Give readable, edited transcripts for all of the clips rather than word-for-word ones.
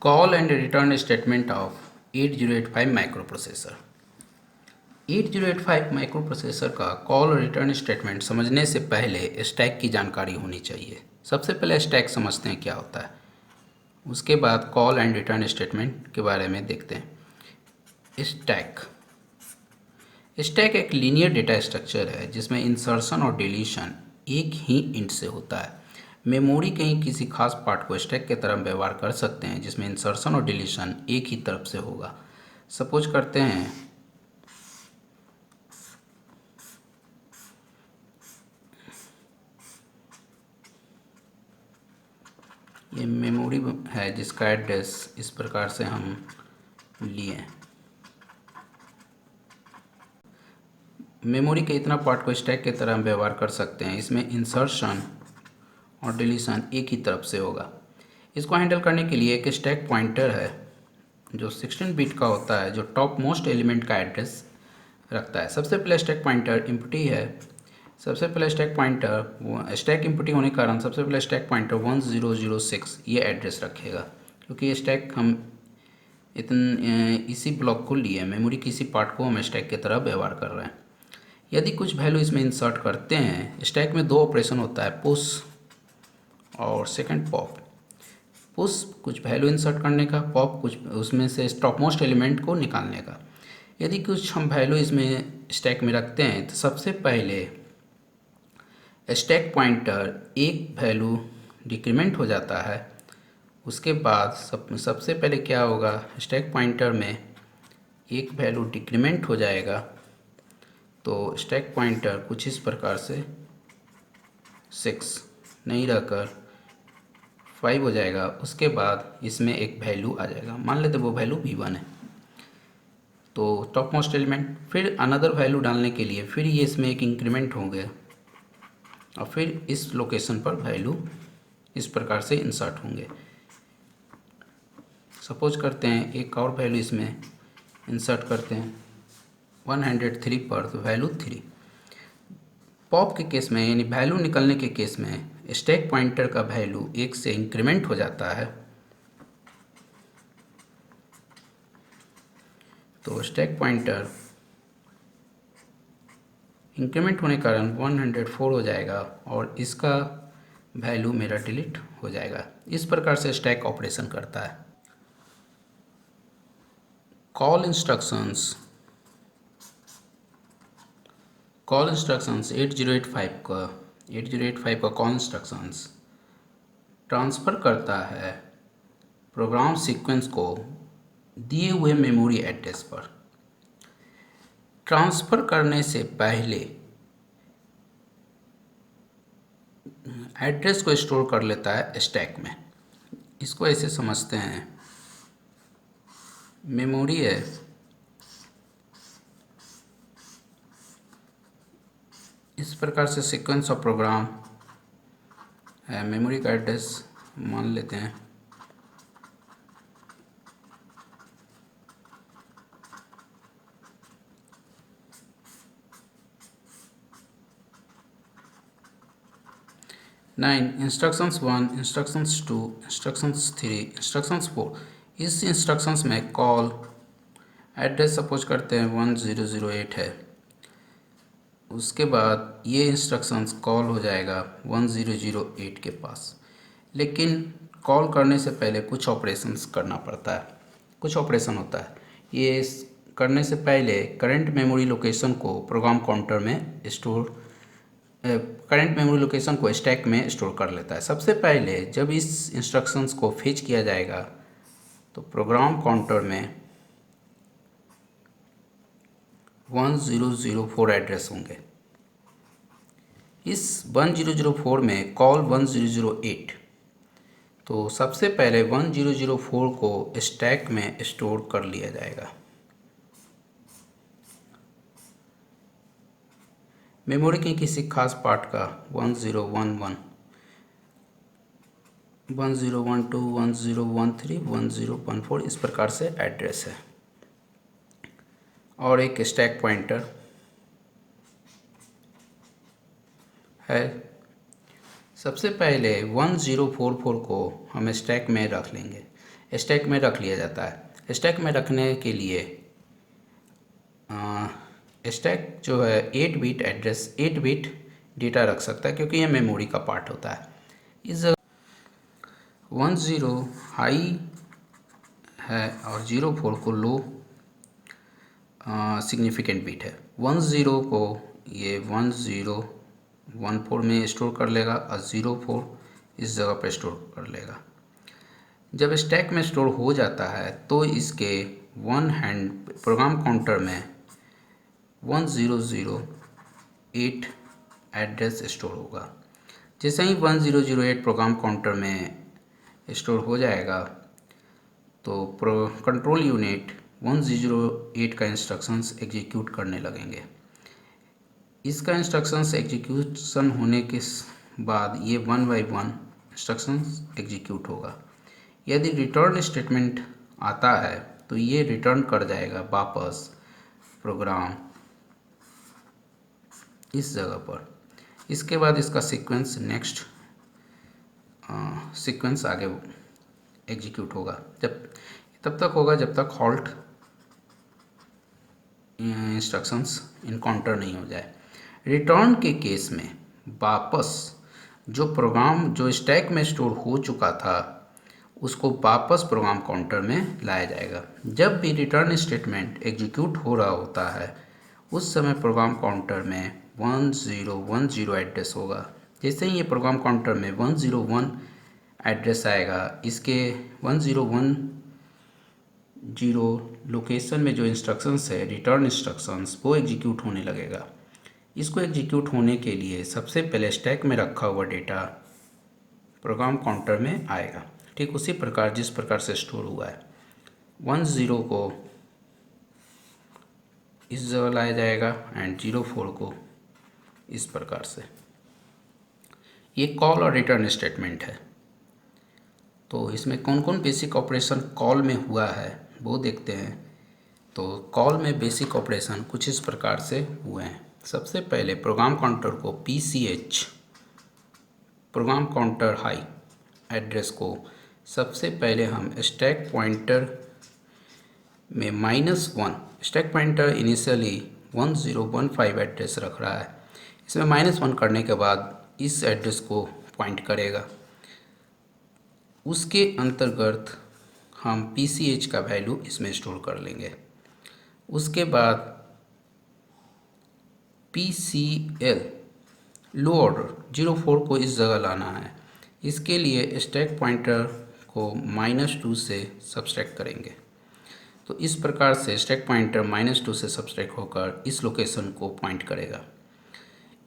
Call and return statement of 8085 microprocessor. 8085 microprocessor का call और return statement समझने से पहले स्टैक की जानकारी होनी चाहिए। सबसे पहले स्टैक समझते हैं क्या होता है, उसके बाद कॉल एंड रिटर्न स्टेटमेंट के बारे में देखते हैं। स्टैक एक लीनियर डेटा स्ट्रक्चर है जिसमें इंसर्शन और डिलीशन एक ही इंट से होता है। मेमोरी कहीं किसी खास पार्ट को स्टैक की तरह व्यवहार कर सकते हैं जिसमें इंसर्शन और डिलीशन एक ही तरफ से होगा। सपोज करते हैं ये मेमोरी है जिसका एड्रेस इस प्रकार से हम लिए। मेमोरी के इतना पार्ट को स्टैक की तरह हम व्यवहार कर सकते हैं। इसमें इंसर्शन और डिलीशन एक ही तरफ से होगा। इसको हैंडल करने के लिए एक स्टैक पॉइंटर है जो 16 बिट का होता है, जो टॉप मोस्ट एलिमेंट का एड्रेस रखता है। सबसे पहले स्टैक पॉइंटर इम्पटी है। सबसे पहले स्टैक पॉइंटर स्टैक इम्पटी होने के कारण सबसे पहले स्टैक पॉइंटर 1006 ये एड्रेस रखेगा, क्योंकि ये स्टैक हम इसी ब्लॉक को लिए, मेमोरी के इसी पार्ट को हम स्टैक की तरह व्यवहार कर रहे हैं। यदि कुछ वैल्यू इसमें इंसर्ट करते हैं, स्टैक में दो ऑपरेशन होता है, पुश और सेकंड पॉप। पुश कुछ वैल्यू इंसर्ट करने का, पॉप कुछ उसमें से टॉप मोस्ट एलिमेंट को निकालने का। यदि कुछ हम वैल्यू इसमें स्टैक में रखते हैं तो सबसे पहले स्टैक पॉइंटर एक वैल्यू डिक्रीमेंट हो जाता है। उसके बाद सबसे पहले क्या होगा, स्टैक पॉइंटर में एक वैल्यू डिक्रीमेंट हो जाएगा, तो स्टैक पॉइंटर कुछ इस प्रकार से 6 नहीं रहकर 5 हो जाएगा। उसके बाद इसमें एक वैल्यू आ जाएगा, मान लेते वो वैल्यू V1 है, तो टॉप मोस्ट एलिमेंट। फिर अनदर वैल्यू डालने के लिए फिर ये इसमें एक इंक्रीमेंट होंगे और फिर इस लोकेशन पर वैल्यू इस प्रकार से इंसर्ट होंगे। सपोज करते हैं एक और वैल्यू इसमें इंसर्ट करते हैं 103 पर, तो वैल्यू 3। पॉप के केस में यानी वैल्यू निकलने के केस में स्टैक पॉइंटर का वैल्यू 1 से इंक्रीमेंट हो जाता है, तो स्टैक पॉइंटर इंक्रीमेंट होने के कारण 104 हो जाएगा और इसका वैल्यू मेरा डिलीट हो जाएगा। इस प्रकार से स्टैक ऑपरेशन करता है। कॉल इंस्ट्रक्शंस 8085 का कॉल इंस्ट्रक्शंस ट्रांसफ़र करता है प्रोग्राम सीक्वेंस को दिए हुए मेमोरी एड्रेस पर। ट्रांसफ़र करने से पहले एड्रेस को स्टोर कर लेता है स्टैक में। इसको ऐसे समझते हैं, मेमोरी है, इस प्रकार से सीक्वेंस ऑफ प्रोग्राम है। मेमोरी का एड्रेस मान लेते हैं इंस्ट्रक्शंस 1, इंस्ट्रक्शंस 2, इंस्ट्रक्शंस 3, इंस्ट्रक्शंस 4। इस इंस्ट्रक्शंस में कॉल एड्रेस सपोज करते हैं 1008 है। उसके बाद ये इंस्ट्रक्शंस कॉल हो जाएगा 1008 के पास। लेकिन कॉल करने से पहले कुछ ऑपरेशंस करना पड़ता है, कुछ ऑपरेशन होता है। ये करने से पहले करंट मेमोरी लोकेशन को प्रोग्राम काउंटर में स्टोर करंट मेमोरी लोकेशन को स्टैक में स्टोर कर लेता है। सबसे पहले जब इस इंस्ट्रक्शंस को फेच किया जाएगा तो प्रोग्राम काउंटर में 1004 एड्रेस होंगे। इस 1004 में कॉल 1008, तो सबसे पहले 1004 को स्टैक में स्टोर कर लिया जाएगा। मेमोरी के किसी खास पार्ट का 1011, 1012, 1013, 1014 इस प्रकार से एड्रेस है और एक स्टैक पॉइंटर है। सबसे पहले 1044 को हम स्टैक में रख लेंगे। स्टैक में रख लिया जाता है। स्टैक में रखने के लिए स्टैक जो है 8 बिट एड्रेस 8 बिट डेटा रख सकता है, क्योंकि यह मेमोरी का पार्ट होता है। इस जगह 10 हाई है और 04 को लो सिग्निफिकेंट बिट है। 10 को ये 1014 में स्टोर कर लेगा और 04 इस जगह पर स्टोर कर लेगा। जब स्टैक में स्टोर हो जाता है तो इसके वन हैंड प्रोग्राम काउंटर में 1008 एड्रेस स्टोर होगा। जैसे ही 1008 प्रोग्राम काउंटर में स्टोर हो जाएगा तो कंट्रोल यूनिट 1008 का इंस्ट्रक्शंस एग्जीक्यूट करने लगेंगे। इसका इंस्ट्रक्शंस एग्जीक्यूशन होने के बाद ये 1 बाय 1 इंस्ट्रक्शंस एग्जीक्यूट होगा। यदि रिटर्न स्टेटमेंट आता है तो ये रिटर्न कर जाएगा वापस प्रोग्राम इस जगह पर। इसके बाद इसका सीक्वेंस नेक्स्ट सीक्वेंस आगे एग्जीक्यूट होगा। तब तक होगा जब तक हॉल्ट इंस्ट्रक्शंस इनकाउंटर नहीं हो जाए। रिटर्न के केस में वापस जो प्रोग्राम जो स्टैक में स्टोर हो चुका था उसको वापस प्रोग्राम काउंटर में लाया जाएगा। जब भी रिटर्न स्टेटमेंट एग्जीक्यूट हो रहा होता है उस समय प्रोग्राम काउंटर में 1010 एड्रेस होगा। जैसे ही ये प्रोग्राम काउंटर में 101 एड्रेस आएगा, इसके 1010 लोकेशन में जो इंस्ट्रक्शंस है रिटर्न इंस्ट्रक्शंस वो एग्जीक्यूट होने लगेगा। इसको एग्जीक्यूट होने के लिए सबसे पहले स्टैक में रखा हुआ डेटा प्रोग्राम काउंटर में आएगा, ठीक उसी प्रकार जिस प्रकार से स्टोर हुआ है। 10 को इस जगह लाया जाएगा एंड 04 को इस प्रकार से। ये कॉल और रिटर्न स्टेटमेंट है। तो इसमें कौन कौन बेसिक ऑपरेशन कॉल में हुआ है वो देखते हैं। तो कॉल में बेसिक ऑपरेशन कुछ इस प्रकार से हुए हैं। सबसे पहले प्रोग्राम काउंटर को PCH program counter high address को सबसे पहले हम स्टैक पॉइंटर में -1, स्टैक पॉइंटर इनिशियली 1015 एड्रेस रख रहा है, इसमें -1 करने के बाद इस एड्रेस को पॉइंट करेगा। उसके अंतर्गत हम PCH का वैल्यू इसमें स्टोर कर लेंगे। उसके बाद PCL लो ऑर्डर 04 को इस जगह लाना है। इसके लिए स्टैक पॉइंटर को -2 से सब्सट्रैक्ट करेंगे। तो इस प्रकार से स्टैक पॉइंटर -2 से सब्सट्रैक्ट होकर इस लोकेशन को पॉइंट करेगा।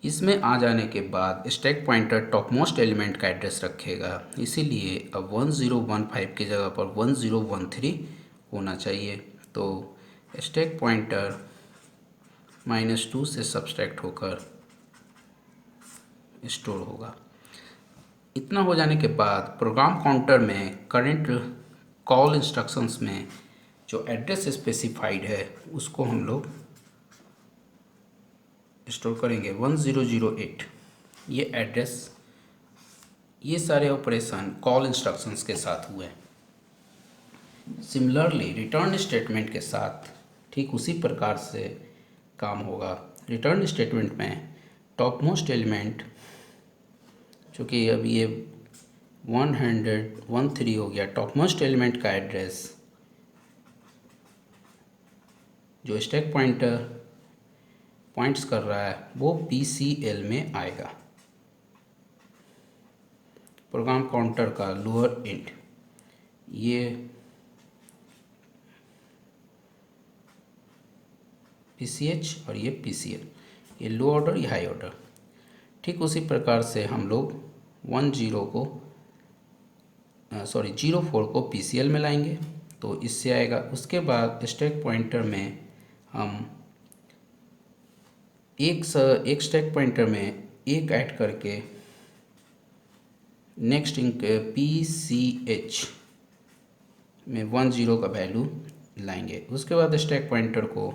इसमें आ जाने के बाद stack pointer top most element का एड्रेस रखेगा, इसीलिए अब 1015 की जगह पर 1013 होना चाहिए। तो स्टैक पॉइंटर -2 से सब्सट्रैक्ट होकर स्टोर होगा। इतना हो जाने के बाद प्रोग्राम काउंटर में करंट कॉल इंस्ट्रक्शंस में जो एड्रेस स्पेसिफाइड है उसको हम लोग स्टोर करेंगे 1008। ये एड्रेस, ये सारे ऑपरेशन कॉल इंस्ट्रक्शंस के साथ हुए। सिमिलरली रिटर्न स्टेटमेंट के साथ ठीक उसी प्रकार से काम होगा। रिटर्न स्टेटमेंट में टॉप मोस्ट एलिमेंट, चूँकि अब ये 113 हो गया, टॉप मोस्ट एलिमेंट का एड्रेस जो स्टैक पॉइंटर पॉइंट्स कर रहा है वो PCL में आएगा, प्रोग्राम काउंटर का लोअर एंड। ये PCH और ये PCL, ये लो ऑर्डर ये हाई ऑर्डर। ठीक उसी प्रकार से हम लोग 04 को PCL में लाएंगे तो इससे आएगा। उसके बाद स्टैक पॉइंटर में हम एक स्टैक पॉइंटर में एक ऐड करके नेक्स्ट PCH में 10 का वैल्यू लाएंगे। उसके बाद स्टैक पॉइंटर को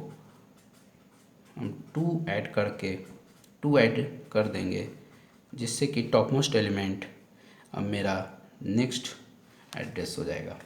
हम 2 ऐड कर देंगे, जिससे कि टॉप मोस्ट एलिमेंट अब मेरा नेक्स्ट एड्रेस हो जाएगा।